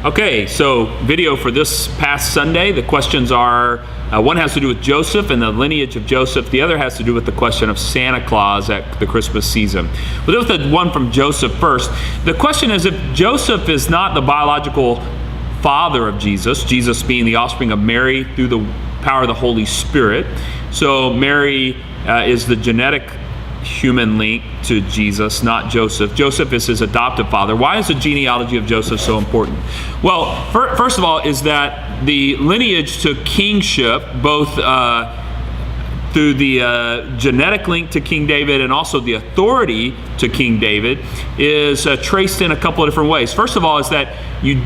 Okay, so video for this past Sunday. The questions are, one has to do with Joseph and the lineage of Joseph. The other has to do with the question of Santa Claus at the Christmas season. We'll do with the one from Joseph first. The question is, if Joseph is not the biological father of Jesus, Jesus being the offspring of Mary through the power of the Holy Spirit, so Mary is the genetic human link to Jesus, not Joseph. Joseph is his adoptive father. Why is the genealogy of Joseph so important? Well, first of all, is that the lineage to kingship, both through the genetic link to King David and also the authority to King David, is traced in a couple of different ways. First of all, is that you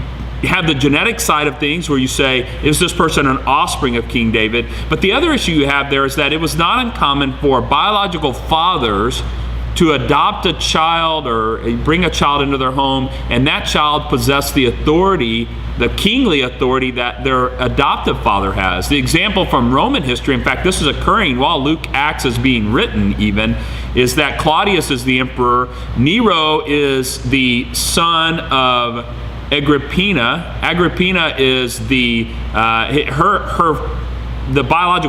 have the genetic side of things where you say, is this person an offspring of King David? But the other issue you have there is that it was not uncommon for biological fathers to adopt a child or bring a child into their home, and that child possessed the authority, the kingly authority that their adoptive father has. The example from Roman history, in fact, this is occurring while Luke Acts is being written even, is that Claudius is the emperor. Nero is the son of Agrippina. Agrippina is the biological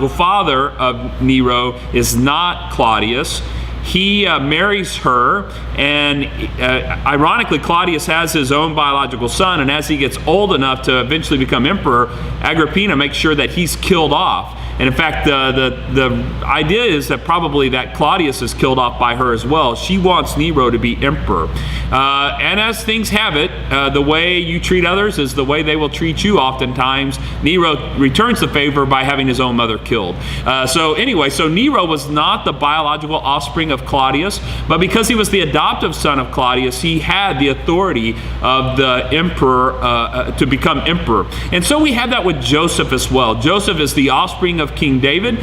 father of Nero is not Claudius. He marries her, and ironically, Claudius has his own biological son, and as he gets old enough to eventually become emperor, Agrippina makes sure that he's killed off. And in fact, the idea is that probably that Claudius is killed off by her as well. She wants Nero to be emperor. And as things have it, the way you treat others is the way they will treat you oftentimes. Nero returns the favor by having his own mother killed. So Nero was not the biological offspring of Claudius, but because he was the adoptive son of Claudius, he had the authority of the emperor to become emperor. And so we have that with Joseph as well. Joseph is the offspring of King David.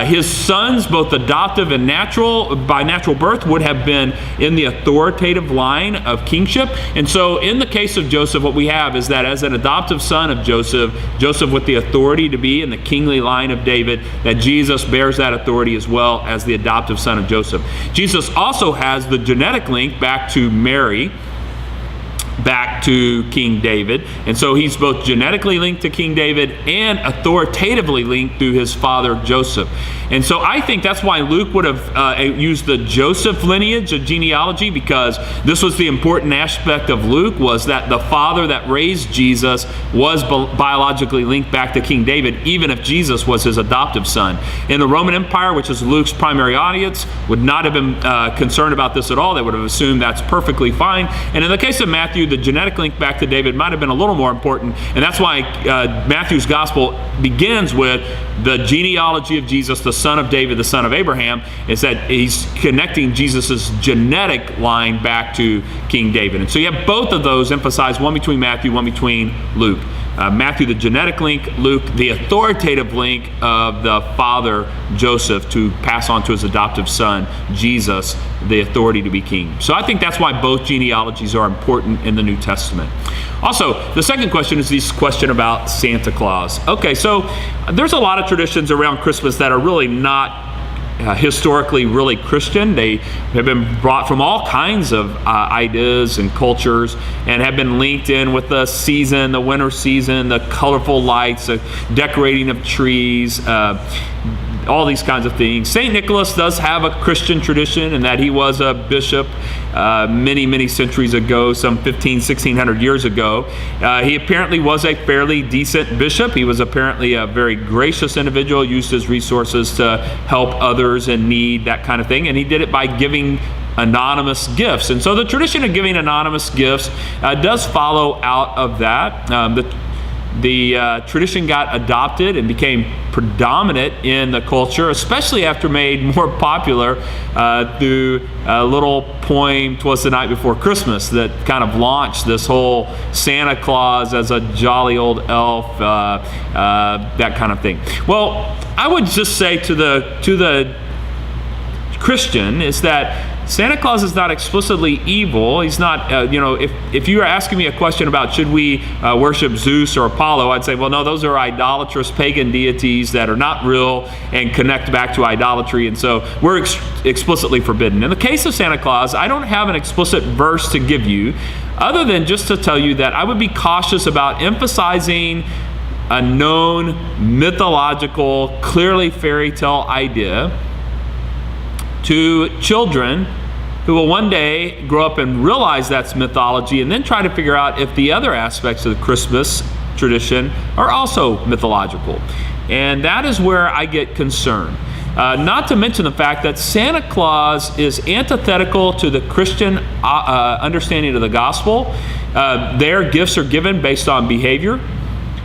His sons, both adoptive and natural, by natural birth, would have been in the authoritative line of kingship. And so in the case of Joseph, what we have is that as an adoptive son of Joseph, Joseph with the authority to be in the kingly line of David, that Jesus bears that authority as well as the adoptive son of Joseph. Jesus also has the genetic link back to Mary, back to King David. And so he's both genetically linked to King David and authoritatively linked through his father Joseph. And so I think that's why Luke would have used the Joseph lineage of genealogy, because this was the important aspect of Luke, was that the father that raised Jesus was biologically linked back to King David, even if Jesus was his adoptive son. In the Roman Empire, which is Luke's primary audience, would not have been concerned about this at all. They would have assumed that's perfectly fine. And in the case of Matthew, the genetic link back to David might have been a little more important, and that's why Matthew's gospel begins with the genealogy of Jesus, the son of David, the son of Abraham, is that he's connecting Jesus' genetic line back to King David. And so you have both of those emphasized, one between Matthew, one between Luke. Matthew, the genetic link; Luke, the authoritative link of the father Joseph to pass on to his adoptive son Jesus the authority to be king. So I think that's why both genealogies are important in the New Testament. Also, the second question is this question about Santa Claus. Okay, so there's a lot of traditions around Christmas that are really not historically really Christian. They have been brought from all kinds of ideas and cultures and have been linked in with the season, the winter season, the colorful lights, the decorating of trees, all these kinds of things. St. Nicholas does have a Christian tradition in that he was a bishop many centuries ago, some 1600 years ago. He apparently was a fairly decent bishop. He was apparently a very gracious individual, used his resources to help others in need, that kind of thing, and he did it by giving anonymous gifts. And so the tradition of giving anonymous gifts does follow out of that. The tradition got adopted and became predominant in the culture, especially after made more popular through a little poem, "'Twas the Night Before Christmas," that kind of launched this whole Santa Claus as a jolly old elf, that kind of thing. Well, I would just say to the Christian is that Santa Claus is not explicitly evil. He's not, if you are asking me a question about should we worship Zeus or Apollo, I'd say, well, no, those are idolatrous pagan deities that are not real and connect back to idolatry, and so we're explicitly forbidden. In the case of Santa Claus, I don't have an explicit verse to give you, other than just to tell you that I would be cautious about emphasizing a known mythological, clearly fairy tale idea to children who will one day grow up and realize that's mythology, and then try to figure out if the other aspects of the Christmas tradition are also mythological. And that is where I get concerned. Not to mention the fact that Santa Claus is antithetical to the Christian understanding of the gospel. Their gifts are given based on behavior.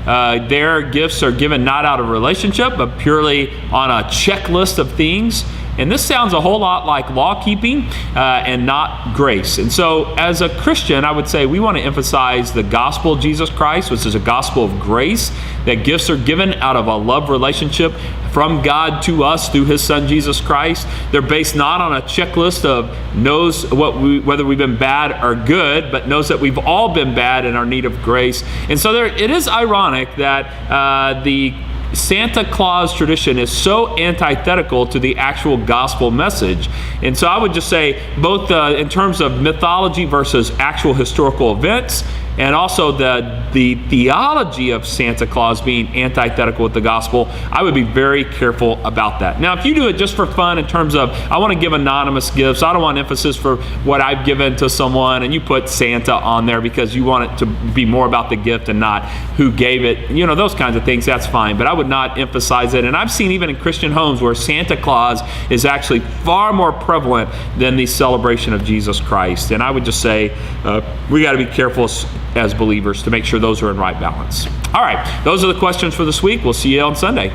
Their gifts are given not out of relationship, but purely on a checklist of things. And this sounds a whole lot like law keeping and not grace. And so as a Christian, I would say we want to emphasize the gospel of Jesus Christ, which is a gospel of grace, that gifts are given out of a love relationship from God to us through his son Jesus Christ. They're based not on a checklist of whether we've been bad or good, but knows that we've all been bad and are in need of grace. And so it is ironic that the Santa Claus tradition is so antithetical to the actual gospel message. And so I would just say, both in terms of mythology versus actual historical events, and also the theology of Santa Claus being antithetical with the gospel, I would be very careful about that. Now, if you do it just for fun in terms of, I want to give anonymous gifts, I don't want emphasis for what I've given to someone, and you put Santa on there because you want it to be more about the gift and not who gave it, those kinds of things, that's fine. But I would not emphasize it. And I've seen even in Christian homes where Santa Claus is actually far more prevalent than the celebration of Jesus Christ. And I would just say we got to be careful as believers to make sure those are in right balance. All right, those are the questions for this week. We'll see you on Sunday.